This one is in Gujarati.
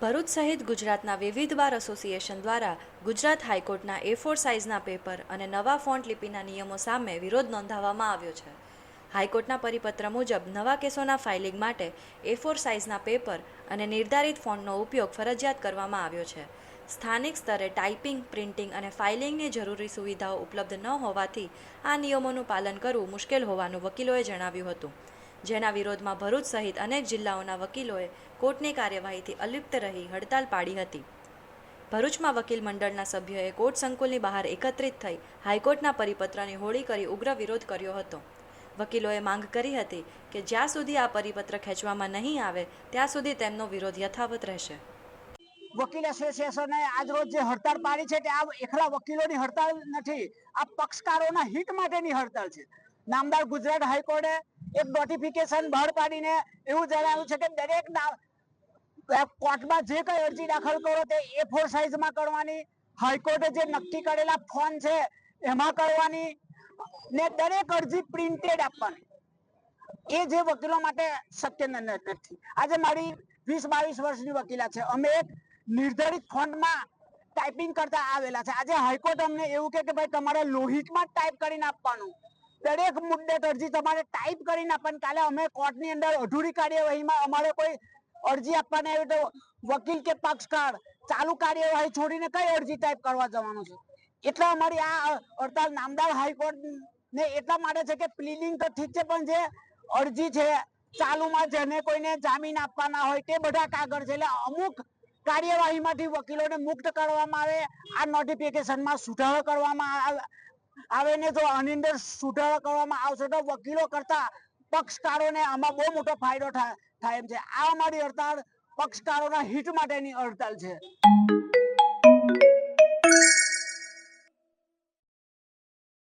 ભરૂચ સહિત ગુજરાતના વિવિધ બાર એસોસિએશન દ્વારા ગુજરાત હાઈકોર્ટના A4 સાઇઝના પેપર અને નવા ફોન્ટ લિપિના નિયમો સામે વિરોધ નોંધાવવામાં આવ્યો છે। હાઈકોર્ટના પરિપત્ર મુજબ નવા કેસોના ફાઇલિંગ માટે A4 સાઇઝના પેપર અને નિર્ધારિત ફોન્ટનો ઉપયોગ ફરજિયાત કરવામાં આવ્યો છે। સ્થાનિક સ્તરે ટાઈપિંગ, પ્રિન્ટિંગ અને ફાઇલિંગની જરૂરી સુવિધાઓ ઉપલબ્ધ ન હોવાથી આ નિયમોનું પાલન કરવું મુશ્કેલ હોવાનું વકીલોએ જણાવ્યું હતું, જેના વિરોધમાં ભરૂચ સહિત અનેક જિલ્લાઓના વકીલોએ કોર્ટની કાર્યવાહીથી અલિપ્ત રહી હડતાલ પાડી હતી। ભરૂચમાં વકીલ મંડળના સભ્યોએ કોર્ટ સંકુલની બહાર એકત્રિત થઈ હાઈકોર્ટના પરિપત્રની હોળી કરી ઉગ્ર વિરોધ કર્યો હતો। વકીલોએ માંગ કરી હતી કે જ્યાં સુધી આ પરિપત્ર ખેંચવામાં નહીં આવે ત્યાં સુધી તેમનો વિરોધ યથાવત રહેશે। વકીલ એસોસિએશને આજ રોજ જે હડતાળ પાડી છે તે આ એકલા વકીલોની હડતાળ નથી, આ પક્ષકારોના હિત માટેની હડતાળ છે। નામદાર ગુજરાત હાઈકોર્ટે એક નોટિફિકેશન બહાર પાડીને એવું જણાવ્યું છે કે દરેક કોર્ટમાં જે કઈ અરજી દાખલ કરો તે A4 સાઇઝમાં કરવાની, હાઈકોર્ટે જે નક્કી કરેલા ફોન છે એમાં કરવાની ને દરેક અરજી પ્રિન્ટેડ આપવાની। એ જે વકીલો માટે શક્ય નથી। આજે મારી 20-22 વર્ષની વકીલાત છે, અમે એક નિર્ધારિત ફોન્ટમાં ટાઈપિંગ કરતા આવેલા છે। આજે હાઈકોર્ટ અમને એવું કે ભાઈ તમારે લોહિતમાં ટાઈપ કરીને આપવાનું, દરેક મુદ્દે અરજી તમારે ટાઈપ કરીને આપવાની। કાલે અમે કોર્ટની અંદર અધૂરી કાર્યવાહીમાં અમારે કોઈ અરજી આપવાની આવી તો વકીલ કે પક્ષકાર ચાલુ કાર્યવાહી છોડીને કઈ અરજી ટાઈપ કરવા જવાનું છે? એટલે અમારી આ હડતાલ નામદાર હાઈકોર્ટ ને એટલા માટે છે કે પ્લીડિંગ તો ઠીક છે, પણ જે અરજી છે ચાલુમાં જેને કોઈને જામીન આપવાના હોય તે બધા કાગળ છે, એટલે અમુક કાર્યવાહીમાંથી વકીલોને મુક્ત કરવામાં આવે, આ નોટિફિકેશનમાં સુધારો કરવામાં આવે ને જો આની અંદર સુધારો કરવામાં આવશે તો વકીલો કરતા પક્ષકારોને આમાં બહુ મોટો ફાયદો થાય એમ છે। આ અમારી હડતાળ પક્ષકારોના હિત માટેની હડતાળ છે।